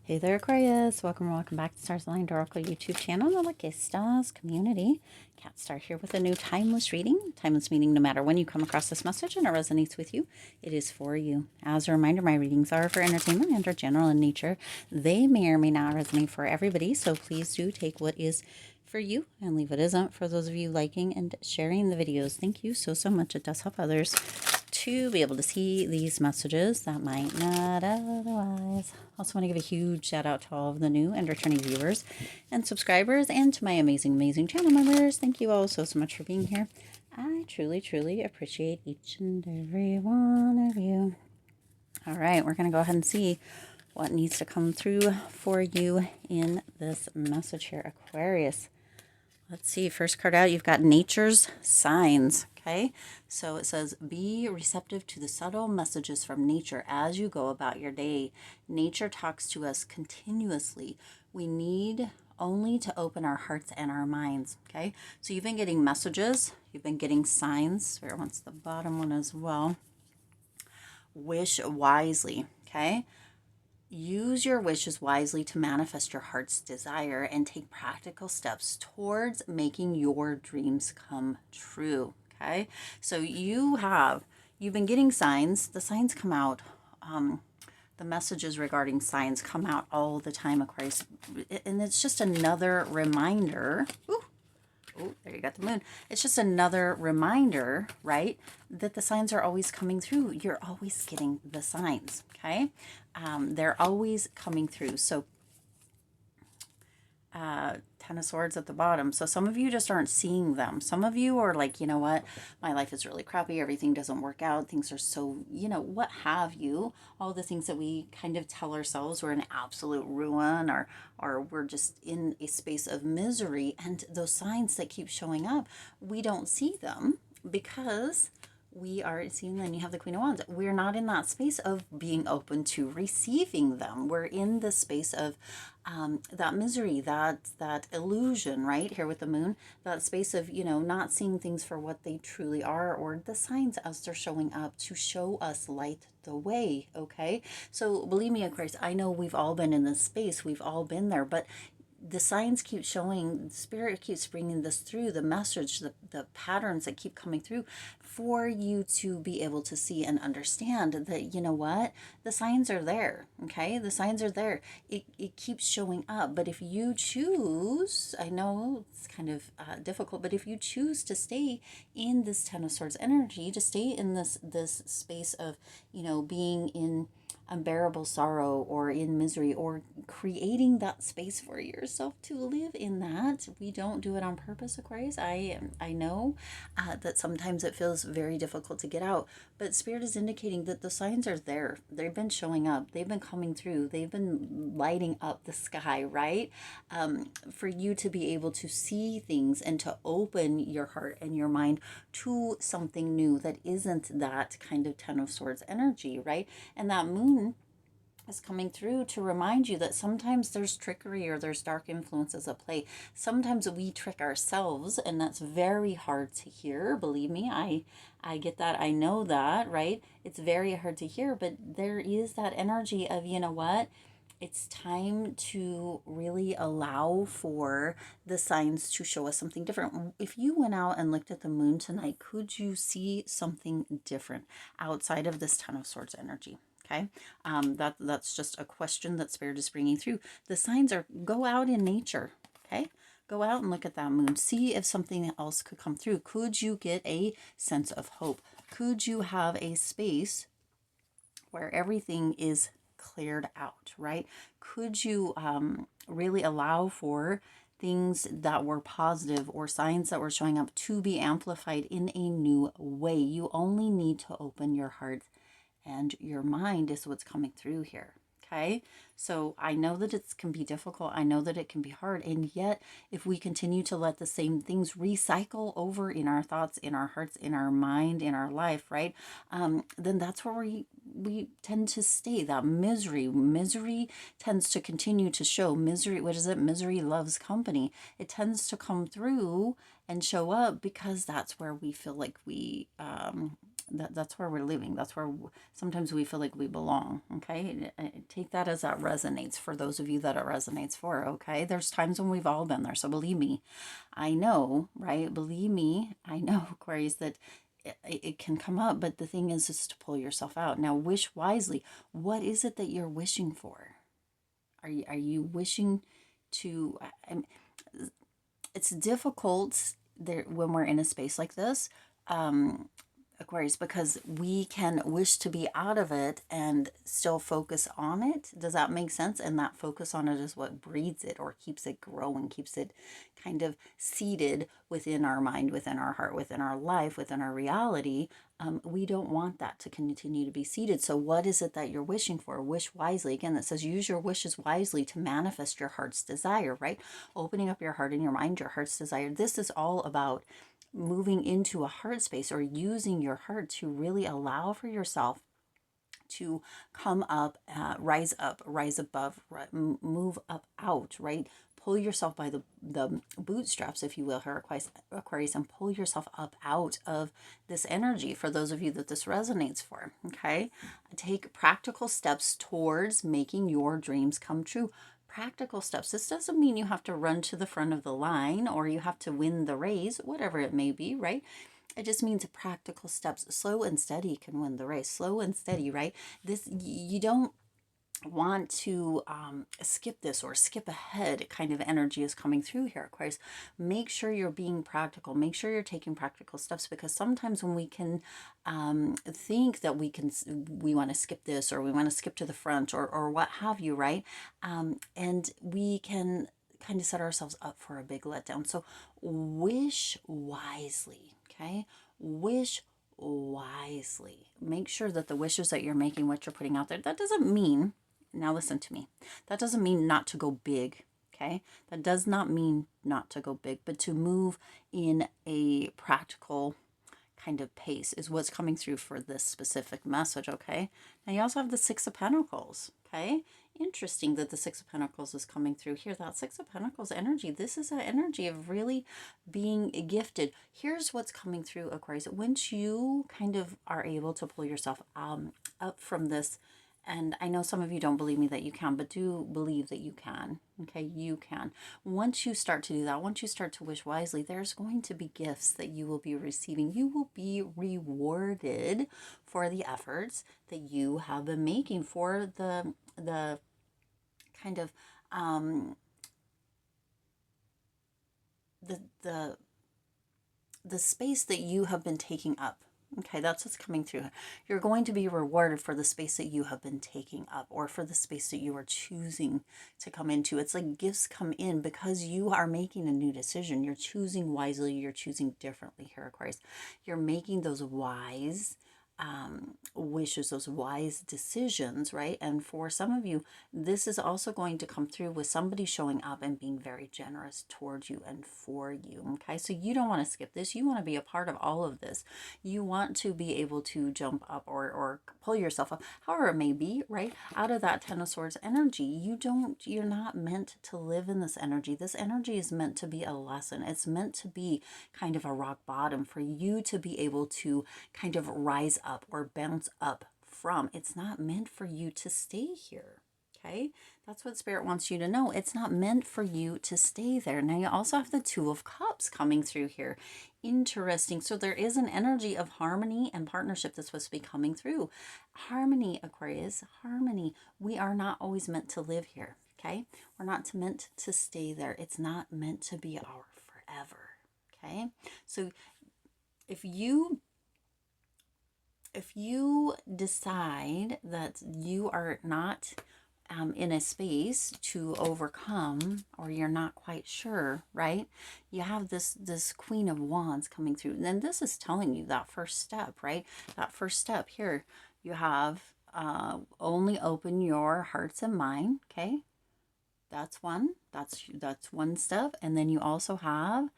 Hey there, Aquarius. Welcome or welcome back to Stars Aligned Oracle YouTube channel, the luckystars community. Cat Star here with a new timeless reading. Timeless meaning no matter when you come across this message and it resonates with you, it is for you. As a reminder, my readings are for entertainment and are general in nature. They may or may not resonate for everybody, so please do take what is for you and leave what isn't. For those of you liking and sharing the videos, thank you so much. It does help others to be able to see these messages that might not otherwise. Also want to give a huge shout out to all of the new and returning viewers and subscribers, and to my amazing channel members. Thank you all so much for being here. I truly appreciate each and every one of you. All right, we're going to go ahead and see what needs to come through for you in this message here, Aquarius. Let's see, first card out, you've got nature's signs. Okay, so it says, be receptive to the subtle messages from nature as you go about your day. Nature talks to us continuously. We need only to open our hearts and our minds. Okay, so you've been getting messages, you've been getting signs. Spirit wants the bottom one as well. Wish wisely. Okay, use your wishes wisely to manifest your heart's desire and take practical steps towards making your dreams come true. Okay, so you've been getting signs. The signs come out. The messages regarding signs come out all the time, Aquarius, and it's just another reminder. Ooh. Oh, there you got the moon. It's just another reminder, right, that the signs are always coming through. You're always getting the signs, okay? They're always coming through. So, Ten of Swords at the bottom. So some of you just aren't seeing them. Some of you are like, you know what, my life is really crappy. Everything doesn't work out. Things are so, what have you. All the things that we kind of tell ourselves we're in absolute ruin, or we're just in a space of misery. And those signs that keep showing up, we don't see them because we are seeing, then you have the Queen of Wands. We're not in that space of being open to receiving them. We're in the space of that misery, that illusion, right here with the moon, that space of, not seeing things for what they truly are, or the signs as they're showing up to show us light the way. Okay, so believe me, Aquarius, I know we've all been in this space, we've all been there, but the signs keep showing, spirit keeps bringing this through, the message, the patterns that keep coming through for you to be able to see and understand that, what, the signs are there. Okay, the signs are there. It keeps showing up. But if you choose, I know it's kind of difficult, but if you choose to stay in this Ten of Swords energy, to stay in this space of, being in unbearable sorrow or in misery, or creating that space for yourself to live in that. We don't do it on purpose, Aquarius. I know that sometimes it feels very difficult to get out, but Spirit is indicating that the signs are there. They've been showing up. They've been coming through. They've been lighting up the sky, right? For you to be able to see things and to open your heart and your mind to something new that isn't that kind of Ten of Swords energy, right? And that moon is coming through to remind you that sometimes there's trickery or there's dark influences at play. Sometimes we trick ourselves, and that's very hard to hear. Believe me, I get that. I know that, right? It's very hard to hear, but there is that energy of, what? It's time to really allow for the signs to show us something different. If you went out and looked at the moon tonight, could you see something different outside of this Ten of Swords energy? Okay, that's just a question that Spirit is bringing through. The signs are, go out in nature. Okay, go out and look at that moon. See if something else could come through. Could you get a sense of hope? Could you have a space where everything is cleared out, right? Could you really allow for things that were positive or signs that were showing up to be amplified in a new way? You only need to open your heart and your mind is what's coming through here. Okay, so I know that it can be difficult. I know that it can be hard. And yet, if we continue to let the same things recycle over in our thoughts, in our hearts, in our mind, in our life, right? Then that's where we tend to stay. That misery tends to continue to show. Misery, what is it? Misery loves company. It tends to come through and show up because that's where we feel like we that's where we're living. That's where sometimes we feel like we belong. Okay, take that as that resonates for those of you that it resonates for. Okay, there's times when we've all been there, so believe me, I know, right? Believe me, I know, Aquarius, that it can come up, but the thing is to pull yourself out. Now, wish wisely. What is it that you're wishing for? Are you wishing to? It's difficult there when we're in a space like this, Aquarius, because we can wish to be out of it and still focus on it. Does that make sense? And that focus on it is what breeds it or keeps it growing, keeps it kind of seated within our mind, within our heart, within our life, within our reality. We don't want that to continue to be seated. So what is it that you're wishing for? Wish wisely. Again, that says use your wishes wisely to manifest your heart's desire, right? Opening up your heart and your mind, your heart's desire. This is all about moving into a heart space or using your heart to really allow for yourself to come up, rise up, rise above, move up out, right? Pull yourself by the bootstraps, if you will, here, Aquarius, and pull yourself up out of this energy for those of you that this resonates for, okay? Take practical steps towards making your dreams come true. Practical steps. This doesn't mean you have to run to the front of the line or you have to win the race, whatever it may be, right? It just means practical steps. Slow and steady can win the race. Slow and steady, right? This, you don't want to skip this or skip ahead kind of energy is coming through here, Aquarius. Make sure you're being practical. Make sure you're taking practical steps, because sometimes when we can think that we want to skip this or we want to skip to the front or what have you, right? And we can kind of set ourselves up for a big letdown. So wish wisely, okay? Wish wisely. Make sure that the wishes that you're making, what you're putting out there, that doesn't mean, now listen to me, that doesn't mean not to go big, okay? That does not mean not to go big, but to move in a practical kind of pace is what's coming through for this specific message, okay? Now you also have the Six of Pentacles, okay? Interesting that the Six of Pentacles is coming through here. That Six of Pentacles energy, this is an energy of really being gifted. Here's what's coming through, Aquarius. Once you kind of are able to pull yourself up from this, and I know some of you don't believe me that you can, but do believe that you can. Okay, you can. Once you start to do that, once you start to wish wisely, there's going to be gifts that you will be receiving. You will be rewarded for the efforts that you have been making, for the kind of the space that you have been taking up. Okay, that's what's coming through. You're going to be rewarded for the space that you have been taking up, or for the space that you are choosing to come into. It's like gifts come in because you are making a new decision. You're choosing wisely. You're choosing differently here, Aquarius. You're making those wise wishes, those wise decisions, right? And for some of you, this is also going to come through with somebody showing up and being very generous towards you and for you. Okay, so you don't want to skip this. You want to be a part of all of this. You want to be able to jump up or pull yourself up, however it may be, right? Out of that Ten of Swords energy. You're not meant to live in this energy. This energy is meant to be a lesson. It's meant to be kind of a rock bottom for you to be able to kind of rise up or bounce up from. It's not meant for you to stay here. Okay, that's what Spirit wants you to know. It's not meant for you to stay there. Now you also have the Two of Cups coming through here. Interesting. So there is an energy of harmony and partnership that's supposed to be coming through. Harmony, Aquarius, harmony. We are not always meant to live here. Okay, we're not meant to stay there. It's not meant to be our forever. Okay, so if you decide that you are not in a space to overcome, or you're not quite sure, right? You have this Queen of Wands coming through. And then this is telling you that first step, right? That first step here, you have only open your hearts and mind, okay? That's one. That's one step. And then you also have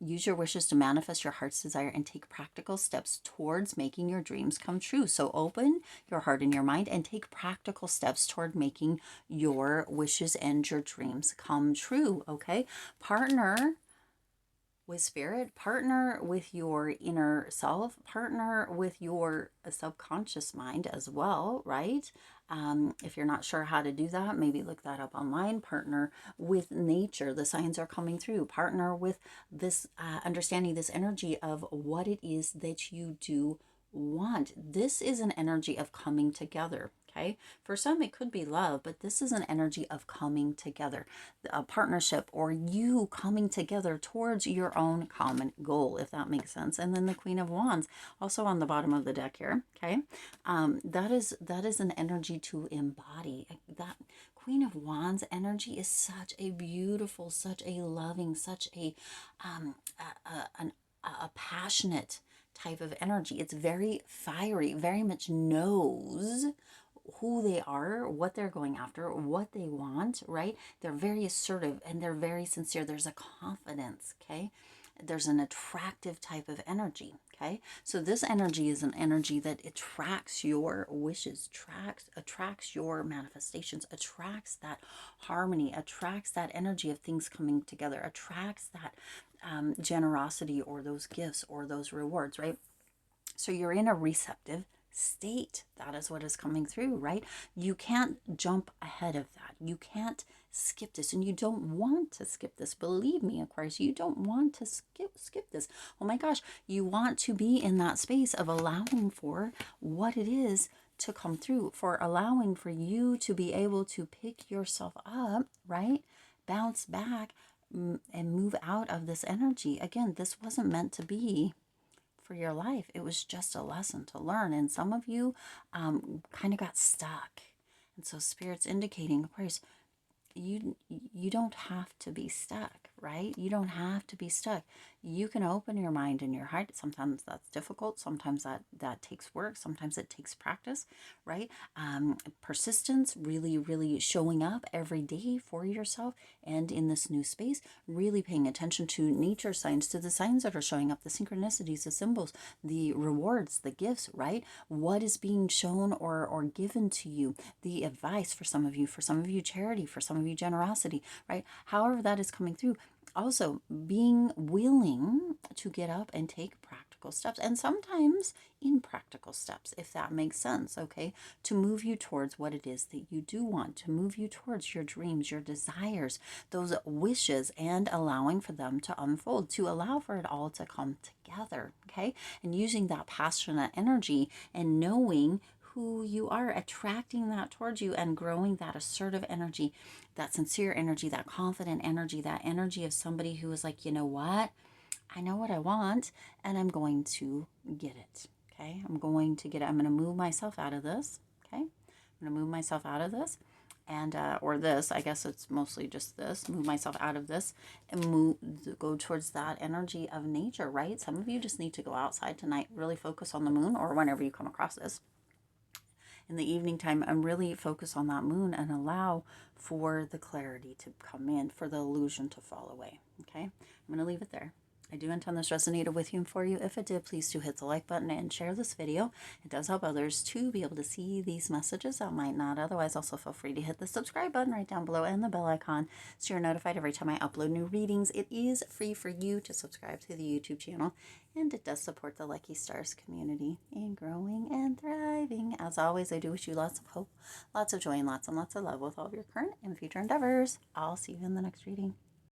use your wishes to manifest your heart's desire and take practical steps towards making your dreams come true. So open your heart and your mind and take practical steps toward making your wishes and your dreams come true, okay? Partner with spirit, partner with your inner self, partner with your subconscious mind as well, right? If you're not sure how to do that, maybe look that up online. Partner with nature. The signs are coming through. Partner with this understanding, this energy of what it is that you do want. This is an energy of coming together. Okay. For some, it could be love, but this is an energy of coming together, a partnership, or you coming together towards your own common goal, if that makes sense. And then the Queen of Wands, also on the bottom of the deck here. Okay. That is an energy to embody. That Queen of Wands energy is such a beautiful, such a loving, such a passionate type of energy. It's very fiery, very much knows who they are, what they're going after, what they want, right? They're very assertive and they're very sincere. There's a confidence, okay? There's an attractive type of energy, okay? So this energy is an energy that attracts your wishes, attracts your manifestations, attracts that harmony, attracts that energy of things coming together, attracts that generosity or those gifts or those rewards, right? So you're in a receptive state. That is what is coming through, right? You can't jump ahead of that. You can't skip this, and you don't want to skip this. Believe me, Aquarius, you don't want to skip this. Oh my gosh, you want to be in that space of allowing for what it is to come through, for allowing for you to be able to pick yourself up, right? Bounce back and move out of this energy. Again, this wasn't meant to be for your life. It was just a lesson to learn. And some of you kind of got stuck. And so Spirit's indicating, Aquarius, you don't have to be stuck, right? You don't have to be stuck. You can open your mind and your heart. Sometimes that's difficult. Sometimes that takes work. Sometimes it takes practice, right? Persistence, really showing up every day for yourself and in this new space, really paying attention to nature signs, to the signs that are showing up, the synchronicities, the symbols, the rewards, the gifts, right? What is being shown or given to you, the advice for some of you charity, for some of you generosity, right? However that is coming through. Also being willing to get up and take practical steps, and sometimes impractical steps, if that makes sense, okay, to move you towards what it is that you do want, to move you towards your dreams, your desires, those wishes, and allowing for them to unfold, to allow for it all to come together, okay? And using that passionate energy and knowing who you are, attracting that towards you and growing that assertive energy, that sincere energy, that confident energy, that energy of somebody who is like, you know what? I know what I want and I'm going to get it. Okay. I'm going to get it. I'm going to move myself out of this. Okay. I'm going to move myself out of this and, or this, I guess it's mostly just this, move myself out of this and go towards that energy of nature, right? Some of you just need to go outside tonight, really focus on the moon, or whenever you come across this in the evening time, and really focus on that moon and allow for the clarity to come in, for the illusion to fall away. Okay, I'm going to leave it there. I do intend this resonated with you and for you. If it did, please do hit the like button and share this video. It does help others to be able to see these messages that might not. Otherwise, also feel free to hit the subscribe button right down below and the bell icon so you're notified every time I upload new readings. It is free for you to subscribe to the YouTube channel, and it does support the Lucky Stars community in growing and thriving. As always, I do wish you lots of hope, lots of joy, and lots of love with all of your current and future endeavors. I'll see you in the next reading.